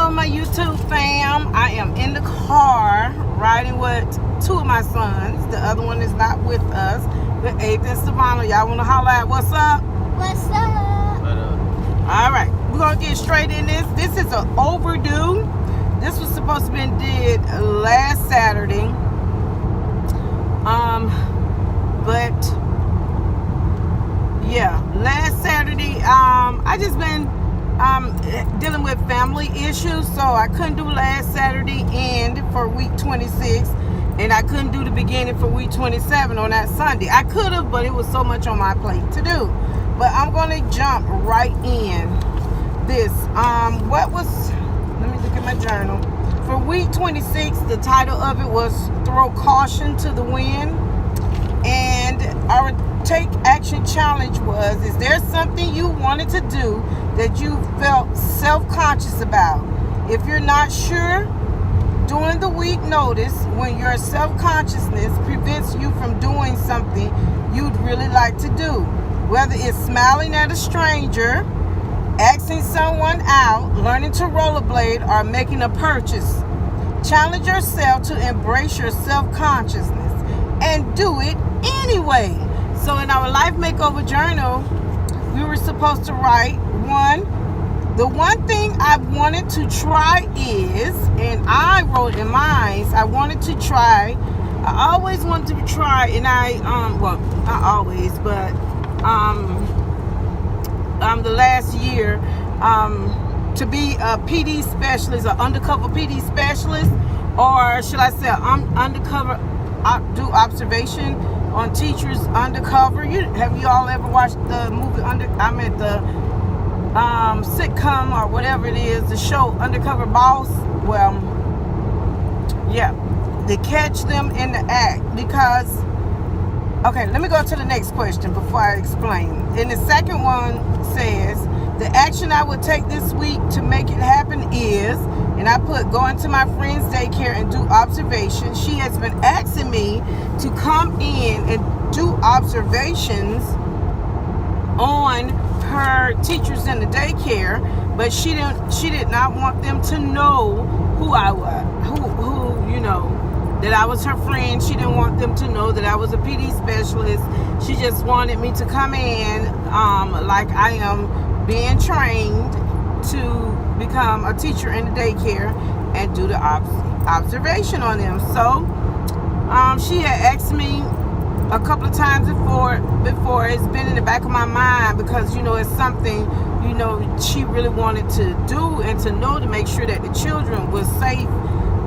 Hello, my YouTube fam. I am in the car riding with two of my sons. The other one is not with us. With Abe and Savannah. Y'all want to holler at what's up? What's up? What up? All right, we're going to get straight in this. This is an overdue. This was supposed to be did last Saturday. But yeah, last Saturday, I just been dealing with family issues, so I couldn't do last Saturday end for week 26, and I couldn't do the beginning for week 27 on that Sunday. I could have, but it was so much on my plate to do. But I'm going to jump right in this. Let me look at my journal. For week 26, the title of it was Throw Caution to the Wind. And our Take Action Challenge was, is there something you wanted to do that you felt self-conscious about? If you're not sure, during the week, notice when your self-consciousness prevents you from doing something you'd really like to do. Whether it's smiling at a stranger, asking someone out, learning to rollerblade, or making a purchase. Challenge yourself to embrace your self-consciousness and do it anyway. So in our Life Makeover journal, we were supposed to write the one thing I wanted to try is, and I wrote in mine, I always wanted to try, and well, not always, but the last year, to be a PD specialist, an undercover PD specialist, or should I say undercover, do observation on teachers undercover. Have you all ever watched the movie the sitcom or whatever it is, the show Undercover Boss? Well, yeah, they catch them in the act because, okay, let me go to the next question before I explain. And the second one says, the action I would take this week to make it happen is, and I put going to my friend's daycare and do observations. She has been asking me to come in and do observations on her teachers in the daycare, but she did not want them to know who I was, that I was her friend. She didn't want them to know that I was a PD specialist. She just wanted me to come in like I am being trained to become a teacher in the daycare and do the observation on them. So she had asked me a couple of times before. It's been in the back of my mind because it's something she really wanted to do and to know, to make sure that the children was safe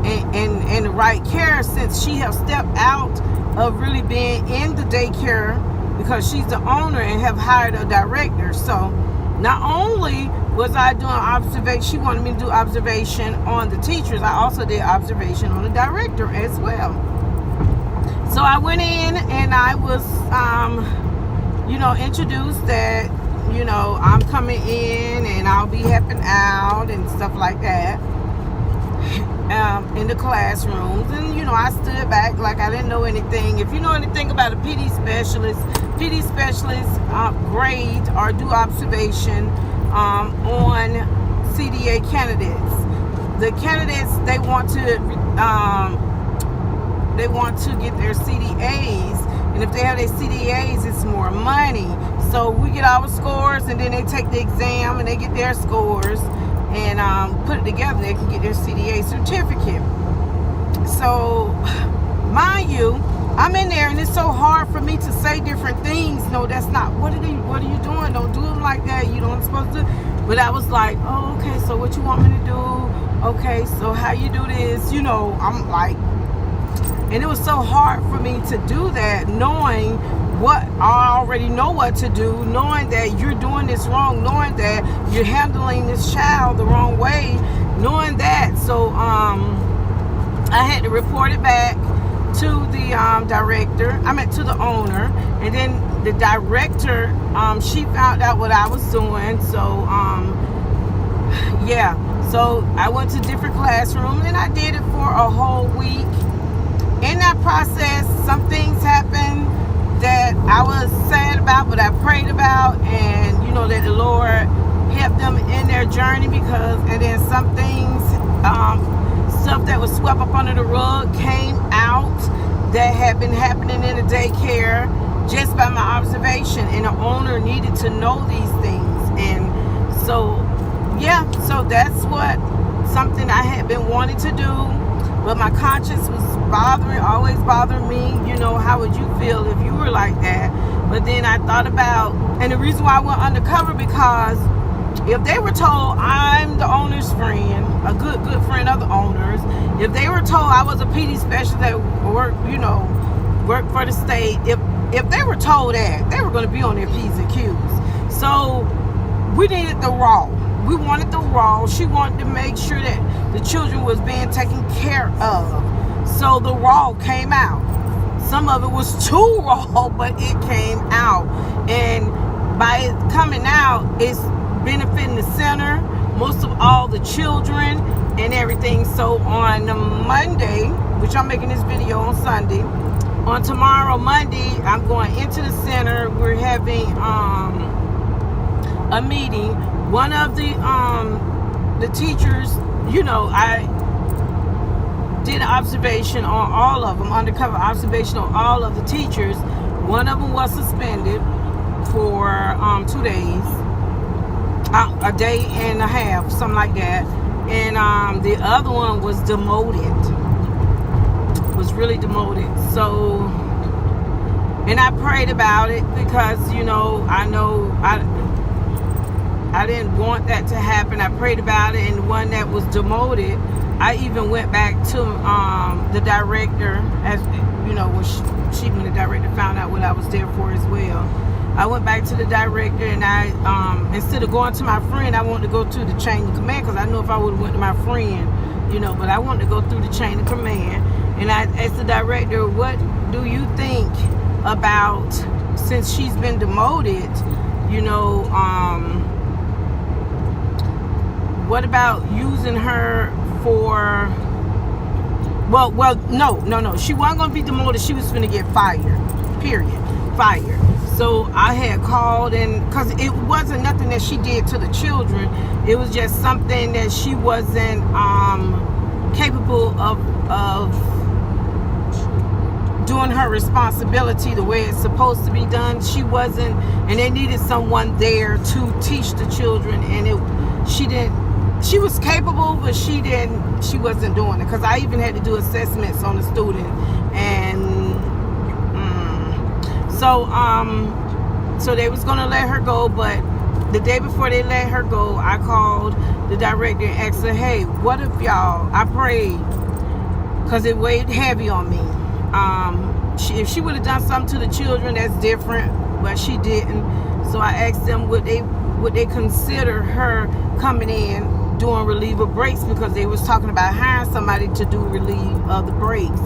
and the right care, since she has stepped out of really being in the daycare because she's the owner and have hired a director. So not only was I doing observation, she wanted me to do observation on the teachers, I also did observation on the director as well. So I went in and I was, introduced that, I'm coming in and I'll be helping out and stuff like that in the classrooms. And, I stood back like I didn't know anything. If you know anything about a PD specialist grade or do observation on CDA candidates. The candidates, they want to get their CDAs, and if they have their CDAs, it's more money. So we get our scores, and then they take the exam and they get their scores and put it together. They can get their CDA certificate. So mind you, I'm in there and it's so hard for me to say different things. No, that's not, what are you doing? Don't do them like that. You don't supposed to. But I was like, oh, okay, so what you want me to do? Okay, so how you do this? I'm like, and it was so hard for me to do that, knowing what I already know what to do, knowing that you're doing this wrong, knowing that you're handling this child the wrong way, knowing that. So I had to report it back to the director, to the owner, and then the director, she found out what I was doing. So so I went to different classrooms and I did it for a whole week. In that process, some things happened that I was sad about, but I prayed about, and that the Lord help them in their journey, because, and then some things, stuff that was swept up under the rug came out that had been happening in the daycare just by my observation, and the owner needed to know these things. And so, yeah, so that's what, something I had been wanting to do, but my conscience was always bothering me. You know, how would you feel if you were like that? But then I thought about, and the reason why I went undercover, because if they were told I'm the owner's friend, a good friend of the owners, if they were told I was a PD specialist that worked for the state, if they were told that, they were going to be on their P's and Q's. So we needed the raw. We wanted the raw. She wanted to make sure that the children was being taken care of. So the raw came out. Some of it was too raw, but it came out. And by it coming out, it's benefiting the center, most of all the children and everything. So on Monday, which I'm making this video on Sunday, on tomorrow, Monday, I'm going into the center. We're having a meeting. One of the teachers, you know, I did an observation on all of them, undercover observation on all of the teachers. One of them was suspended for 2 days, a day and a half, something like that. And the other one was demoted, was really demoted. So, and I prayed about it, because, you know I didn't want that to happen. I prayed about it, and the one that was demoted, I even went back to the director, as you know, when the director found out what I was there for as well. I went back to the director, and I, instead of going to my friend, I wanted to go to the chain of command, because I know if I would have went to my friend, you know, but I wanted to go through the chain of command. And I asked the director, what do you think about, since she's been demoted, you know, what about using her for, no, she wasn't going to be demoted. She was going to get fired, period, fired. So I had called, and because it wasn't nothing that she did to the children, it was just something that she wasn't capable of doing her responsibility the way it's supposed to be done. She wasn't, and they needed someone there to teach the children, and she was capable, but she wasn't doing it, because I even had to do assessments on the student. And so they was gonna let her go, but the day before they let her go, I called the director and asked her, hey, what if y'all, I prayed, because it weighed heavy on me. If she would have done something to the children, that's different, but she didn't. So I asked them, would they consider her coming in doing relief of breaks, because they was talking about hiring somebody to do relief of the breaks.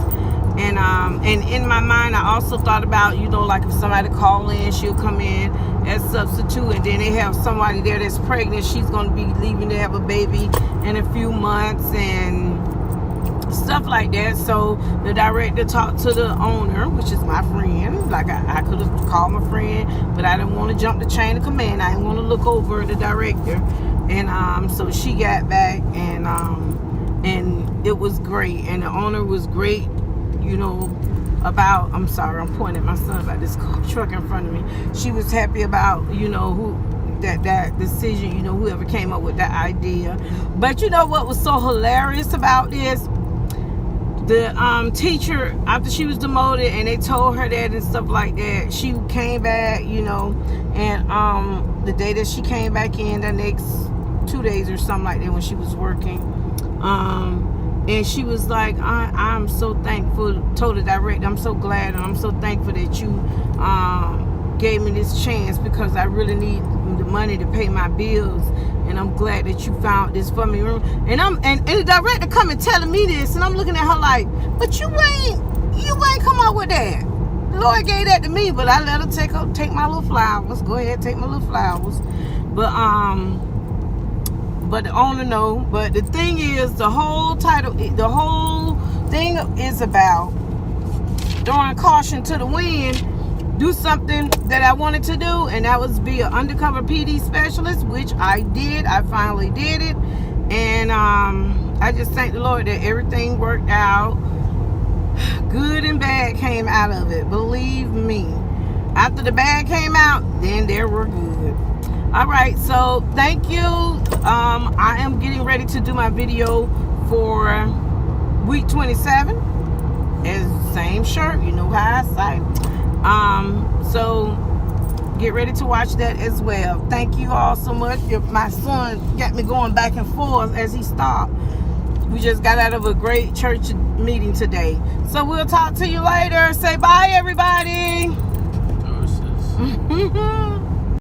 And in my mind, I also thought about, you know, like if somebody call in, she'll come in as substitute, and then they have somebody there that's pregnant. She's going to be leaving to have a baby in a few months and stuff like that. So the director talked to the owner, which is my friend. Like I could have called my friend, but I didn't want to jump the chain of command. I didn't want to look over the director. And so she got back, and it was great, and the owner was great, you know, about, I'm sorry, I'm pointing at my son about this truck in front of me. She was happy about, you know, that decision, you know, whoever came up with that idea. But you know what was so hilarious about this? The teacher, after she was demoted and they told her that and stuff like that, she came back, you know, and the day that she came back in, the next 2 days or something like that, when she was working, and she was like, I'm so thankful, told the director, I'm so glad and I'm so thankful that you gave me this chance, because I really need the money to pay my bills, and I'm glad that you found this for me. And the director coming telling me this, and I'm looking at her like, but you ain't come up with that. The Lord gave that to me, but I let her take my little flowers. Go ahead, take my little flowers. But the owner know. But the thing is, the whole thing is about throwing caution to the wind. do something that I wanted to do, and that was be an Undercover PD Specialist, which I did. I finally did it, and I just thank the Lord that everything worked out. Good and bad came out of it, believe me. After the bad came out, then there were good. All right, so thank you. I am getting ready to do my video for week 27. It's same shirt, you know how I say. So get ready to watch that as well. Thank you all so much. My son got me going back and forth as he stopped. We just got out of a great church meeting today. So we'll talk to you later. Say bye, everybody. Doses.